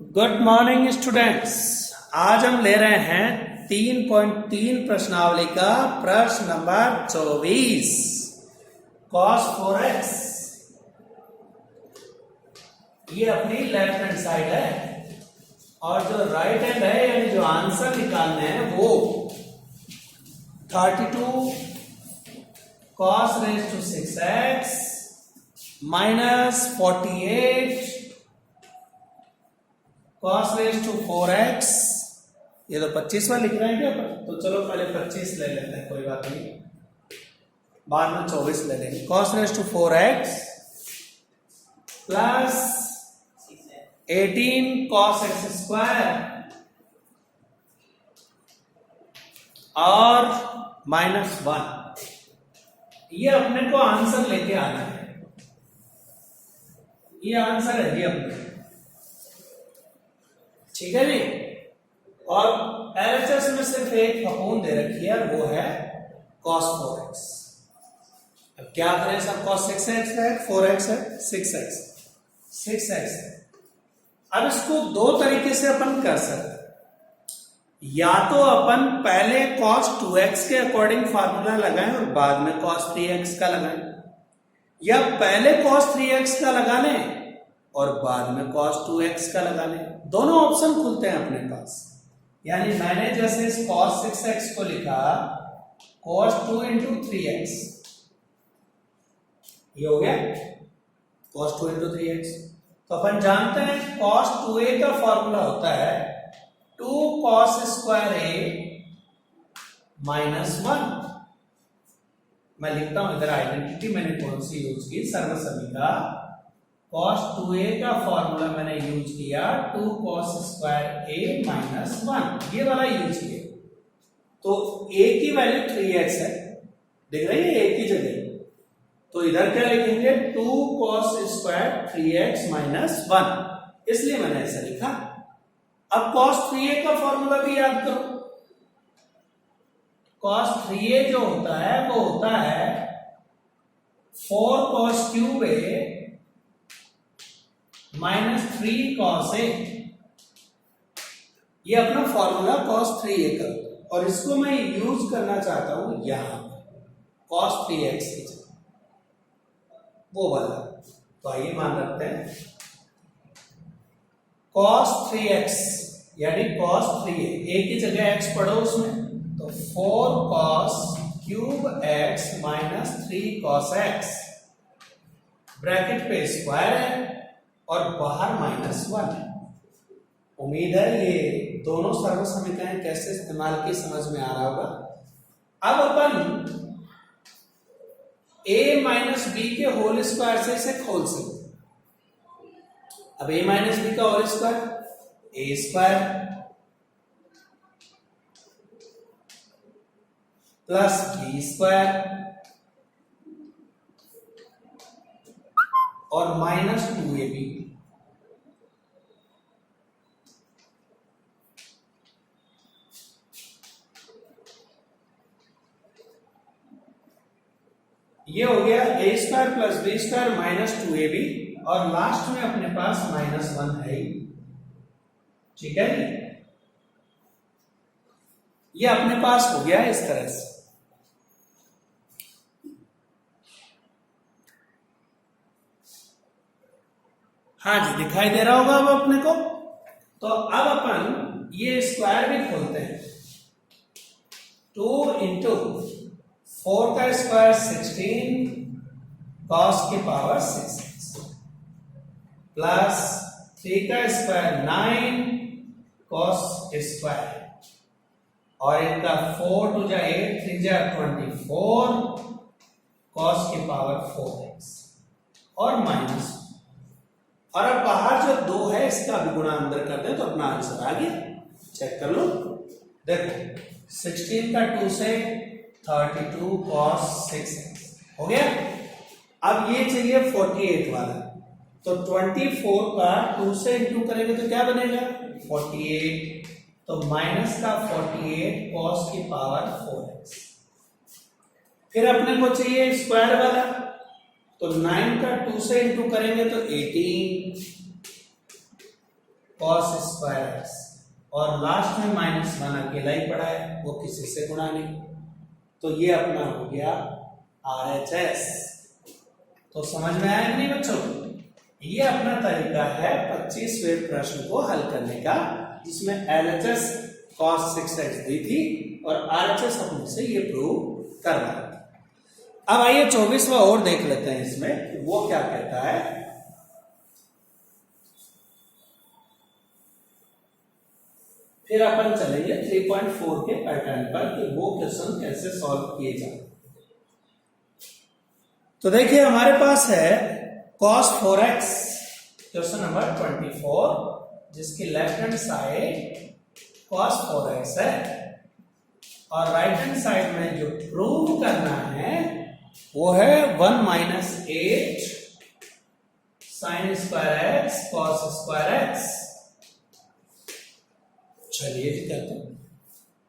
Good morning students. आज हम ले रहे हैं 3.3 प्रश्नावली का प्रश्न नंबर 24 cos 4x। ये अपनी लेफ्ट हैंड साइड है और जो राइट हैंड है यानी जो आंसर निकालने हैं वो 32 cos raised to 6x minus 48 cos raised to 4x। ये तो 25वां लिख रहे हैं क्या? तो चलो पहले 25 ले लेते हैं, कोई बात नहीं, बाद में 24 ले लेंगे। cos raised to 4x plus 18 cos x square और माइनस 1। ये अपने को आंसर लेके आना है। ये आंसर है जी अपने, ठीक है जी। और LHS में सिर्फ एक फपून दे रखी है, वो है cos 4x। अब क्या करें सर? cos 6x है, 4x है, 6x है। अब इसको दो तरीके से अपन कर सकते हैं। या तो अपन पहले cos 2x के अकॉर्डिंग फार्मूला लगाएं और बाद में cos 3x का लगाएं, या पहले cos 3x का लगा लें और बाद में cos 2x का लगा लें। दोनों ऑप्शन खुलते हैं अपने पास। यानी मैंने जैसे इस cos 6x को लिखा cos 2 into 3x, ये हो गया cos 2 into 3x। तो अपन जानते हैं cos 2a का फॉर्मूला होता है 2 cos स्क्वायर a माइनस 1। मैं लिखता हूं इधर आइडेंटिटी मैंने कौन सी यूज की, सर्वसमी का cos 2a का फॉर्मूला मैंने यूज किया 2 cos स्क्वायर a माइनस 1, ये वाला यूज किया। तो a की वैल्यू 3x है, देख रहे हैं a की जगह, तो इधर क्या लिखेंगे 2 cos स्क्वायर 3x माइनस 1, इसलिए मैंने ऐसा लिखा। अब cos 3a का फॉर्मूला भी याद करो। cos 3a जो होता है वो होता है 4 cos cube a minus 3 cos a। ये अपना फॉर्मूला cos 3a का, और इसको मैं यूज करना चाहता हूं यहां cos 3x की जगह, वो वाला। तो आइए मान रखते हैं cos 3x यानी cos 3a, a की जगह x पढ़ो उसमें, तो 4 cos cube x minus 3 cos x, bracket पे स्क्वायर है और बाहर माइनस 1 है। उम्मीद है ये दोनों सर्व समीकरण कैसे इस्तेमाल की समझ में आ रहा होगा। अब अपन a माइनस बी के होल स्क्वायर से इसे खोल सकते। अब a माइनस बी का whole square a square plus b square और माइनस 2ab। ये हो गया a square plus b square minus 2ab, और लास्ट में अपने पास माइनस 1 है ही, ठीक है। ये अपने पास हो गया इस तरह से। हाँ जी, दिखाई दे रहा होगा अब अपने को। तो अब अपन ये स्क्वायर भी खोलते हैं। 2 इंटू 4 का स्क्वायर 16 cos की पावर 6 प्लस 3 का स्क्वायर 9 cos स्क्वायर, और इनका 4 टू जा 8 3 जा 24 cos की पावर 4x और माइनस, और अब बाहर जो 2 है इसका भी गुणा अंदर कर दें तो अपना आंसर आ गया। चेक कर लो, देखो 16 का 2 से 32 cos 6x हो गया। अब ये चाहिए 48 वाला, तो 24 का 2 से इंटू करेंगे तो क्या बनेगा 48, तो माइनस का 48 cos की पावर 4x। फिर अपने को चाहिए स्क्वायर वाला, तो 9 का 2 से इंटू करेंगे तो 18 कॉस स्क्वायर एक्स, और लास्ट में -1 अकेला ही पड़ा है, वो किसी से गुणा नहीं। तो ये अपना हो गया RHS। तो समझ में आया नहीं बच्चों? ये अपना तरीका है 25वें प्रश्न को हल करने का, जिसमें LHS cos 6x दी थी और RHS अपने से ये प्रूव करना है। अब आइए 24वां और देख लेते हैं इसमें वो क्या कहता है। फिर अपन चलेंगे 3.4 के पैटर्न पर कि वो क्वेश्चन कैसे सॉल्व किए जाए। तो देखिए हमारे पास है cos 4x क्वेश्चन नंबर 24, जिसकी left hand side cos 4x है और राइट हैंड साइड में जो प्रूव करना है वो है 1 - 8 sin square x cos square x। चलिए जी करते हैं।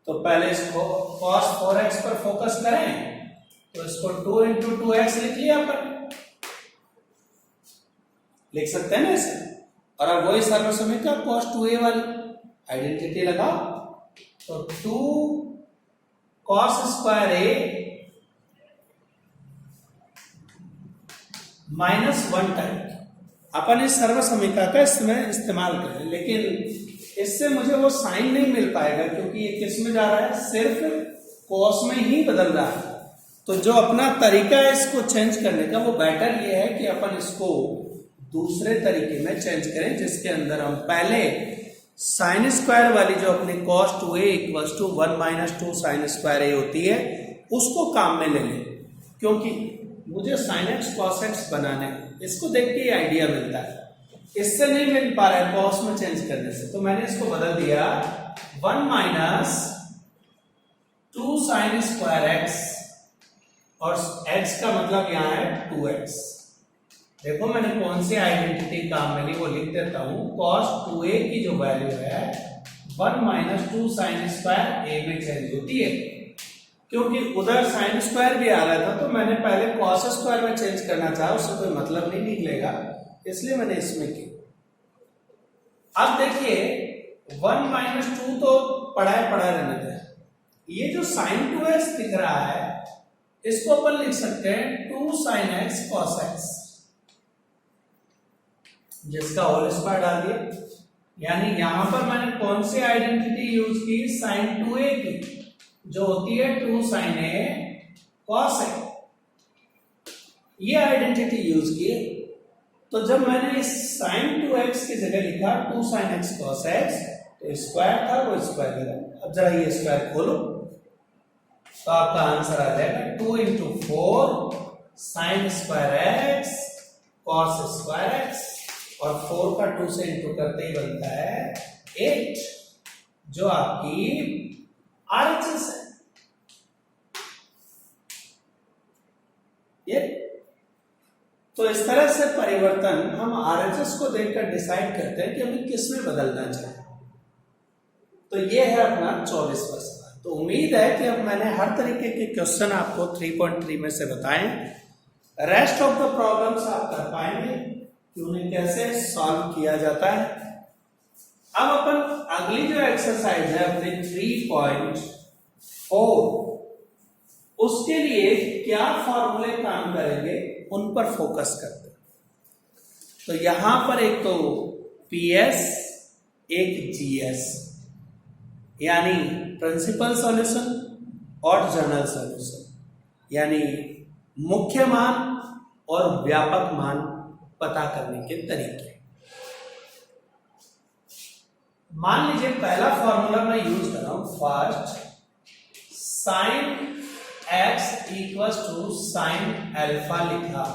तो पहले इसको cos 4x पर फोकस करें, तो इसको 2 × 2x लिख लिया अपन, लिख सकते हैं ना इसे। और अब वही सर्वसमीका cos 2a वाली आइडेंटिटी लगाओ, तो 2 cos स्क्वायर a -1 टाइप अपन इस सर्वसमीका का इसमें इस्तेमाल करें, लेकिन इससे मुझे वो साइन नहीं मिल पाएगा क्योंकि ये किस में जा रहा है, सिर्फ कॉस में ही बदल रहा है। तो जो अपना तरीका है इसको चेंज करने का, वो बेटर ये है कि अपन इसको दूसरे तरीके में चेंज करें, जिसके अंदर हम पहले साइन स्क्वायर वाली जो अपनी cos 2a = 1 - 2 sin square a होती है उसको काम में ले लें, क्योंकि मुझे sin x cos x बनाना है। इसको देख के ये आइडिया मिलता है, इससे नहीं मिल पा रहा है कॉस में चेंज करने से। तो मैंने इसको बदल दिया 1 - 2 sin स्क्वायर x, और x का मतलब यहां है 2x। देखो मैंने कौन सी आइडेंटिटी काम में ली वो लिख देता हूं। cos 2a की जो वैल्यू है 1 - 2 sin स्क्वायर a में चेंज होती है, क्योंकि उधर sin स्क्वायर भी आ रहा था तो मैंने पहले cos स्क्वायर में चेंज करना चाहा, उससे कोई मतलब नहीं निकलेगा, इसलिए मैंने इसमें की। अब देखिए 1 - 2 तो पड़ा रहने दे, ये जो sin 2x दिख रहा है इसको अपन लिख सकते हैं 2 sin x cos x, जिसका होल स्क्वायर डाल दिया। यानी यहां पर मैंने कौन सी आइडेंटिटी यूज की, sin 2a की, जो होती है 2 sin a cos a, ये आइडेंटिटी यूज की। तो जब मैंने इस sin 2x की जगह लिखा 2 sin x cos x, तो स्क्वायर था वो स्क्वायर लगा। अब जरा ये स्क्वायर खोलो तो आपका आंसर आ जाएगा 2 × 4 sin square x cos square x, और 4 का 2 से इंटू करते ही बनता है 8, जो आपकी RHS है। ये तो इस तरह से परिवर्तन हम RHS को देखकर डिसाइड करते हैं कि हमें किस में बदलना चाहिए। तो ये है अपना 24वां सवाल। तो उम्मीद है कि अब मैंने हर तरीके के क्वेश्चन आपको 3.3 में से बताएं। रेस्ट ऑफ द प्रॉब्लम्स आप कर पाएंगे कि उन्हें कैसे सॉल्व किया जाता है। अब अपन अगली जो एक्सरसाइज है अपने 3.4, उसके लिए क्या फॉर्मूले काम करेंगे उन पर फोकस करते हैं। तो यहां पर एक तो PS, एक GS, यानी प्रिंसिपल सॉल्यूशन और जनरल सॉल्यूशन, यानी मुख्य मान और व्यापक मान पता करने के तरीके। मान लीजिए पहला फॉर्मूला मैं यूज कर रहा हूं, first sin x = sin alpha लिखा,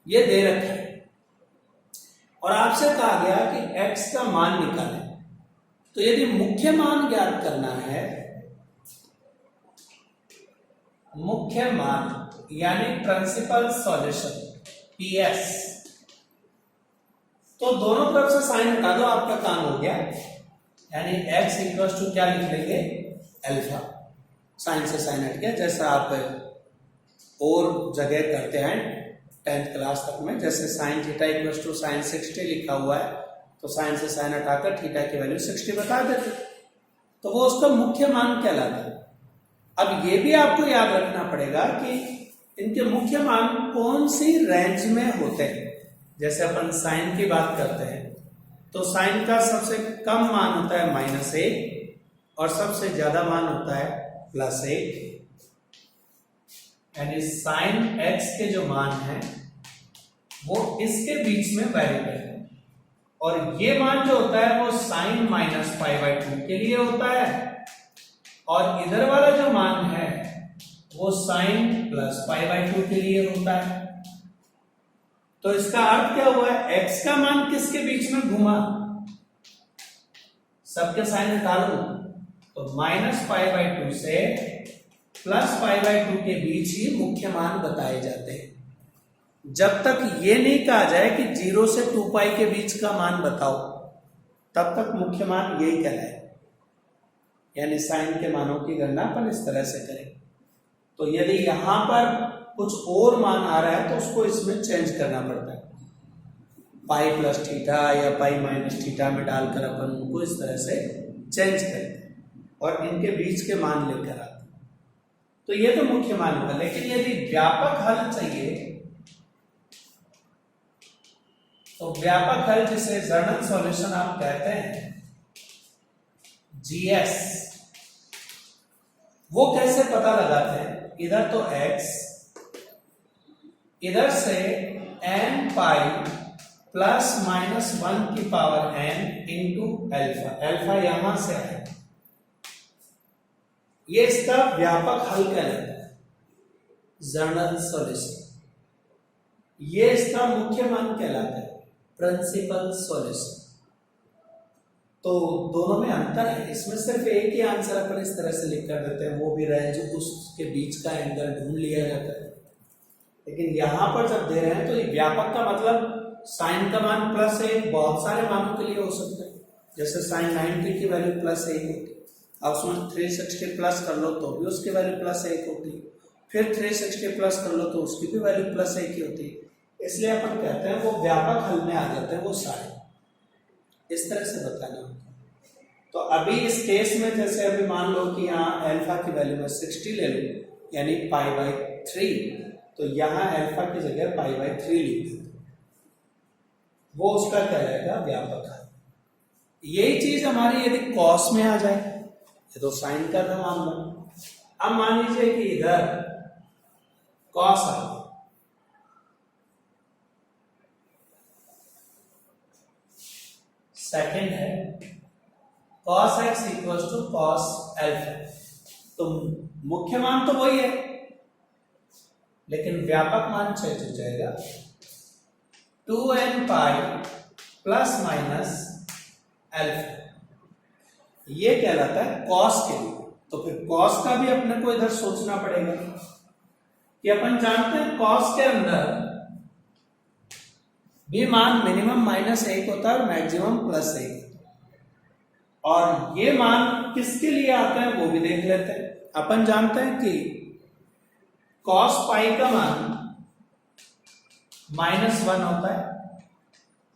ये दे रखा है और आपसे कहा गया कि x का मान निकालें। तो यदि मुख्य मान ज्ञात करना है, मुख्य मान यानी प्रिंसिपल सॉल्यूशन PS, तो दोनों तरफ से साइन हटा दो, आपका काम हो गया। यानी x = क्या लिख लेंगे, अल्फा। साइन से साइन हट गया, जैसा आप और जगह करते हैं 10th क्लास तक में, जैसे sin θ = sin 60 लिखा हुआ है, तो साइन से साइन हटाकर थीटा की वैल्यू 60 बता देते, तो वो उसका मुख्य मान कहलाता है। अब ये भी आपको याद रखना पड़ेगा कि इनके मुख्य मान कौन सी रेंज में होते हैं। जैसे अपन साइन की बात करते हैं तो साइन का सबसे कम मान होता है -1 और सबसे ज्यादा मान होता है +1, यानी साइन x के जो मान है वो इसके बीच में वैरी करते हैं, और ये मान जो होता है वो साइन -π/2 के लिए होता है, और इधर वाला जो मान है वो साइन +π/2 के लिए होता है। तो इसका अर्थ क्या हुआ है, x का मान किसके बीच में घूमा, सबके साइन हटा लो तो -π/2 से +π/2 के बीच ही मुख्य मान बताए जाते हैं। जब तक ये नहीं कहा जाए कि 0 से 2π के बीच का मान बताओ, तब तक मुख्य मान यही कहलाए। यानी साइन के मानों की गणना अपन इस तरह से करें। तो यदि यहां पर कुछ और मान आ रहा है तो उसको इसमें चेंज करना पड़ता है, π+θ या π-θ में डालकर अपन उनको इस तरह से चेंज करते हैं और इनके बीच के मान लेकर आते हैं। तो ये तो मुख्य मान होगा, लेकिन यदि व्यापक हल चाहिए तो व्यापक हल जिसे जर्नल सॉल्यूशन आप कहते हैं, GS, वो कैसे पता लगाते हैं। इधर तो x, इधर से n पाई +-1 की power n into alpha, alpha यहां से है, ये इसका व्यापक हल कहलाता है, जर्नल सॉल्यूशन। ये इसका मुख्य मान कहलाता है, प्रिंसिपल सॉल्यूशन। तो दोनों में अंतर है, इसमें सिर्फ एक ही आंसर अपन इस तरह से लिख कर देते हैं, वो भी रेंज उसके बीच का एंगल ढूंढ लिया जाता है। लेकिन यहां पर जब दे रहे हैं तो ये व्यापक का मतलब साइन का मान +1 बहुत सारे मानों के लिए हो सकता है। जैसे साइन 90 की वैल्यू +1 होती, अब उसमें 360 प्लस कर लो तो भी उसकी वैल्यू +1 होती, फिर 360 प्लस कर लो तो उसकी भी वैल्यू +1 की होती। इसलिए अपन कहते हैं वो व्यापक हल में आ जाते हैं वो सारे, इस तरह से बताना होता है। तो अभी इस केस में जैसे अभी मान लो कि यहाँ अल्फा की वैल्यू में 60 ले लो, यानी π/3, तो यहाँ अल्फा की जगह π/3 लिख देते, वो उसका कहलाएगा व्यापक हल। यही चीज हमारी यदि कॉस में आ जाए, ये तो साइन का था मामला, अब मान लीजिए कि इधर कॉस आ गया, सेकंड है cos x equal to cos alpha. तो मुख्य मान तो वही है, लेकिन व्यापक मान चेंज हो जाएगा, 2n पाई ± अल्फा, ये कहलाता है cos के लिए। तो फिर cos का भी अपने को इधर सोचना पड़ेगा कि अपन जानते हैं cos के अंदर भी मान मिनिमम -1 होता है और मैक्सिमम +1, और ये मान किसके लिए आता है वो भी देख लेते हैं। अपन जानते हैं कि cos पाई का मान -1 होता है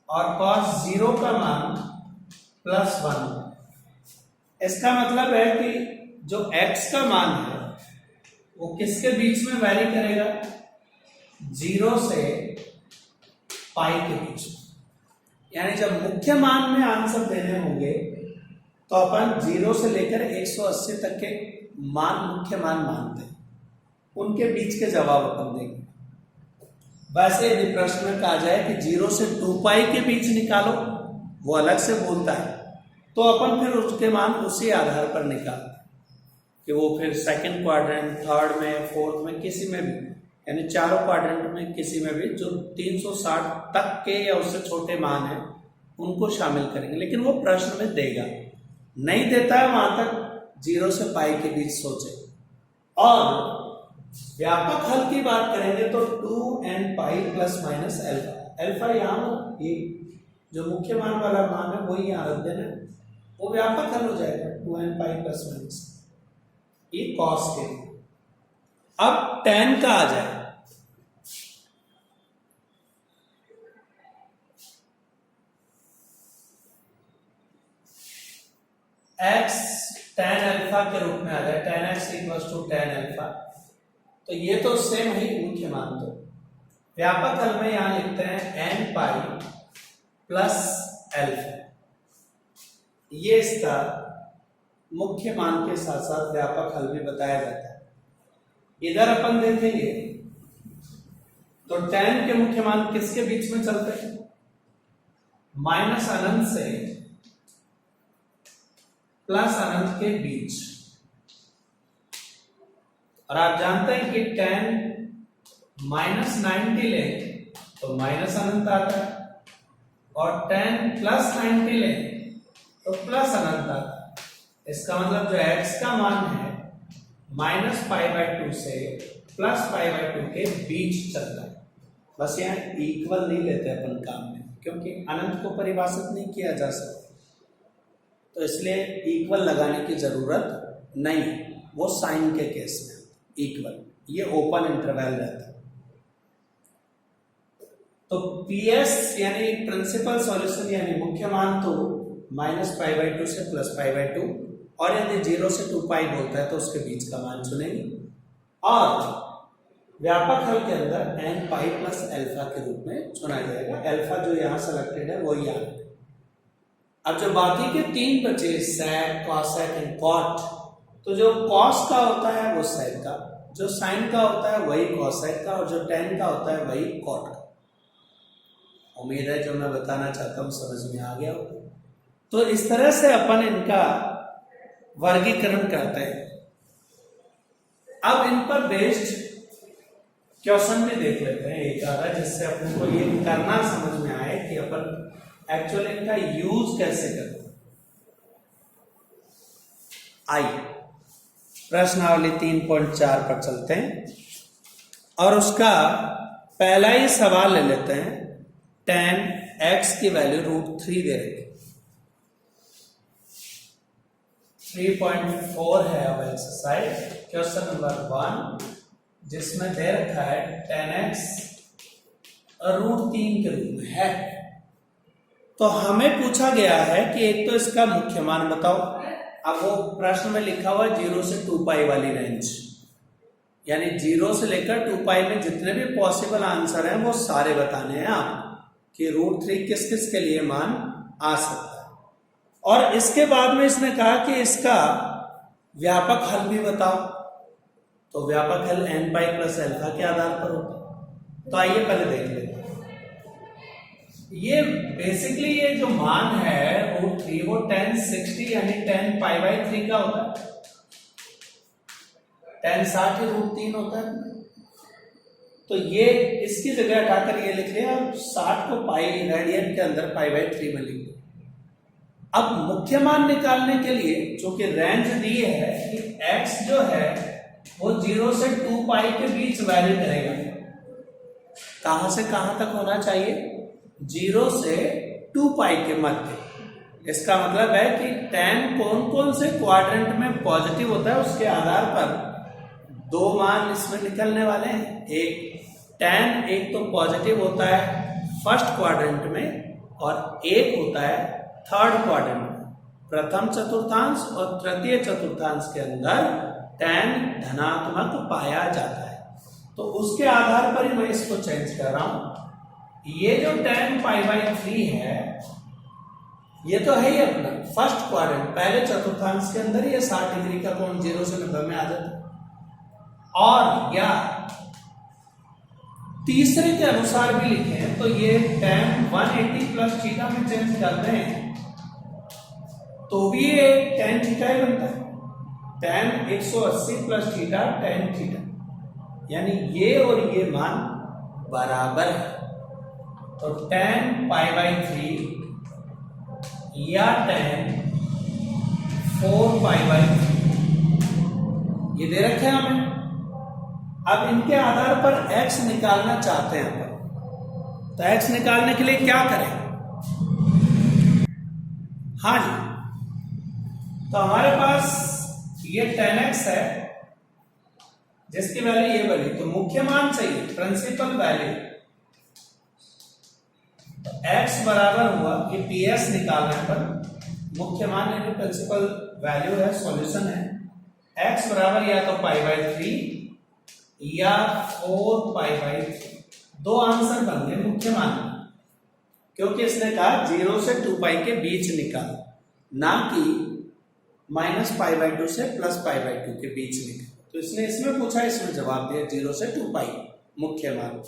और cos 0 का मान +1 होता है। इसका मतलब है कि जो x का मान है वो किसके बीच में वैरी करेगा, 0 से पाई के बीच में। यानी जब मुख्य मान में आंसर देने होंगे तो अपन 0 से लेकर 180 तक के मान मुख्य मान मानते हैं, उनके बीच के जवाब अपन देंगे। वैसे यदि प्रश्न में कहा जाए कि 0 से 2π के बीच निकालो, वो अलग से बोलता है, तो अपन फिर उसके मान उसी आधार पर निकालते हैं कि वो फिर सेकंड क्वाड्रेंट, थर्ड में, फोर्थ में, किसी में भी, यानी चारों क्वाड्रेंट में किसी में भी जो 360 तक के या उससे छोटे मान हैं उनको शामिल करेंगे। लेकिन वो प्रश्न में देगा, नहीं देता है वहां तक 0 से पाई के बीच सोचे। और व्यापक हल की बात करेंगे तो 2n पाई ± अल्फा, अल्फा यहाँ ये जो मुख्य मान वाला मान है वही यहाँ रख देना, वो व्यापक हल हो जाएगा 2n पाई ± ये कॉस के लिए। अब tan का आ जाए, x tan अल्फा के रूप में आ जाए, tan x equals to tan alpha, तो ये तो सेम ही मुख्य मान। तो व्यापक हल में यहां लिखते हैं n पाई प्लस अल्फा, ये इसका मुख्य मान के साथ साथ व्यापक हल भी बताया जाता है। इधर अपन देखेंगे तो tan के मुख्य मान किसके बीच में चलते हैं, माइनस अनंत से प्लस अनंत के बीच। और आप जानते हैं कि tan माइनस 90 ले तो माइनस अनंत आता है, और tan प्लस 90 ले तो प्लस अनंत आता है। इसका मतलब जो x का मान है माइनस पाई बाई 2 से प्लस पाई बाई 2 के बीच चलता है। बस यहाँ इक्वल नहीं लेते अपन काम में, क्योंकि अनंत को परिभाषित नहीं किया जा सकता, तो इसलिए इक्वल लगाने की जरूरत नहीं, वो साइन के केस में इक्वल, ये ओपन इंटरवल रहता है। तो PS यानी प्रिंसिपल सॉल्यूशन यानी मुख्य मान तो माइनस पाई बाई 2 से प्लस पाई बाई 2, और यदि 0 से 2 पाई बोलता है तो उसके बीच का मान चुनेंगे। और व्यापक हल के अंदर n पाई प्लस अल्फा के रूप में चुना जाएगा, अल्फा जो यहां सेलेक्टेड है वही याद है। अब जो बाकी के 3 बचे sec, cosec एंड cot, तो जो cos का होता है वो sec का, जो sin का होता है वही cosec का, और जो tan का होता है वही cot का। उम्मीद है जो मैं बताना चाहता हूं समझ में आ गया हो। तो इस तरह से अपन इनका वर्गीकरण करते हैं। अब इन पर बेस्ड क्वेश्चन भी देख लेते हैं एक आधा, जिससे अपन को ये करना समझ में आए कि अपन एक्चुअली इनका यूज कैसे करते। आइए प्रश्नावली 3.4 पर चलते हैं, और उसका पहला ही सवाल ले लेते हैं। tan x की वैल्यू √3 दे रखी, 3.4 है अब एक्सरसाइज क्वेश्चन नंबर 1, जिसमें दे रखा है tan x √3 के रूप में है। तो हमें पूछा गया है कि एक तो इसका मुख्य मान बताओ। अब वो प्रश्न में लिखा हुआ 0 से 2 पाई वाली रेंज, यानी 0 से लेकर 2 पाई में जितने भी पॉसिबल आंसर हैं वो सारे बताने हैं आप, कि √3 किस किस के लिए मान आ सकता है। और इसके बाद में इसने कहा कि इसका व्यापक हल भी बताओ, तो व्यापक हल n पाई प्लस अल्फा के आधार पर होता है। तो आइए पहले देख लेते हैं। ये बेसिकली ये जो मान है √3 वो tan 60 यानी tan पाई बाई 3 का होता है। tan 60 ही √3 होता है। तो ये इसकी जगह हटाकर ये लिख लिया, 60 को पाई रेडियन के अंदर पाई बाई 3 में लिख दिया। अब मुख्य मान निकालने के लिए चूंकि रेंज दी है कि x जो है वो 0 से 2 पाई के बीच वैरी करेगा। कहां से कहां तक होना चाहिए, 0 से 2 पाई के मध्य। इसका मतलब है कि tan कौन कौन से क्वाड्रेंट में पॉजिटिव होता है उसके आधार पर 2 मान इसमें निकलने वाले हैं। एक tan एक तो पॉजिटिव होता है फर्स्ट क्वाड्रेंट में, और एक होता है थर्ड क्वाड्रेंट में। प्रथम चतुर्थांश और तृतीय चतुर्थांश के अंदर tan धनात्मक पाया जाता है। तो उसके आधार पर ही मैं इसको चेंज कर रहा हूं। ये जो tan पाई बाई 3 है ये तो है ही अपना फर्स्ट क्वाड्रेंट, पहले चतुर्थांश के अंदर ये 60 डिग्री का कोण 0 से 90 में आ जाता है। और या तीसरे के अनुसार भी लिखें तो ये tan 180 प्लस थीटा में चेंज करते हैं तो भी ये tan थीटा ही बनता है। tan 180 plus theta tan theta, यानी ये और ये मान बराबर है। तो tan पाई बाई 3 या tan 4 पाई बाई 3 ये दे रखे हैं हमें। अब इनके आधार पर x निकालना चाहते हैं अपन, तो x निकालने के लिए क्या करें। हाँ जी, तो हमारे पास ये tan x है जिसकी वैल्यू ये बनी, तो मुख्य मान चाहिए प्रिंसिपल वैल्यू। तो x बराबर हुआ कि PS निकालने पर मुख्य मान यानी प्रिंसिपल वैल्यू है, सॉल्यूशन है। x बराबर या तो पाई बाई 3 या 4 पाई बाई 3, दो आंसर बन गए मुख्य मान, क्योंकि इसने कहा 0 से 2 पाई के बीच निकाल, ना कि माइनस पाई बाई 2 से प्लस पाई बाई 2 के बीच निकाल। तो इसने इसमें पूछा, इसमें जवाब दिया 0 से 2 पाई मुख्य मान।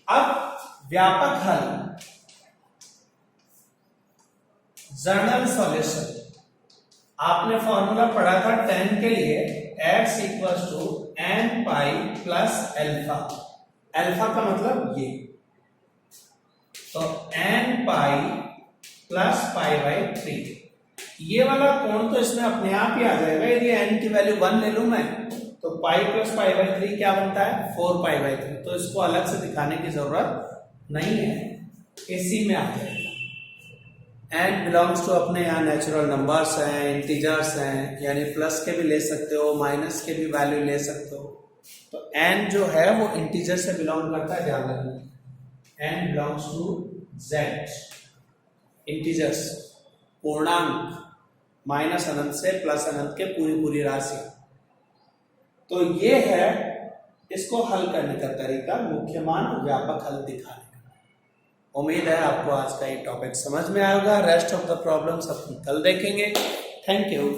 अब व्यापक हल, जनरल सॉल्यूशन, आपने फॉर्मूला पढ़ा था tan के लिए, x equals to n pi plus alpha. Alpha का मतलब ये, तो n pi plus pi by 3। ये वाला कोण तो इसमें अपने आप ही आ जाएगा, यदि n की वैल्यू 1 ले लूं मैं, तो पाई प्लस पाई बाई 3 क्या बनता है, 4 पाई बाई 3। तो इसको अलग से दिखाने की जरूरत नहीं है, इसी में आ जाएगा। n बिलोंग्स टू अपने यहाँ नेचुरल नंबर्स हैं, इंटीजर्स हैं, यानी प्लस के भी ले सकते हो, माइनस के भी वैल्यू ले सकते हो। तो n जो है वो इंटीजर से बिलोंग करता है, ध्यान रखना। n belongs to z, integers, पूर्णांक, माइनस अनंत से प्लस अनंत के पूरी राशि। तो ये है इसको हल करने का तरीका, मुख्य मान व्यापक हल दिखाने का। उम्मीद है आपको आज का ये टॉपिक समझ में आएगा। रेस्ट ऑफ द प्रॉब्लम्स अपन कल देखेंगे। Thank you.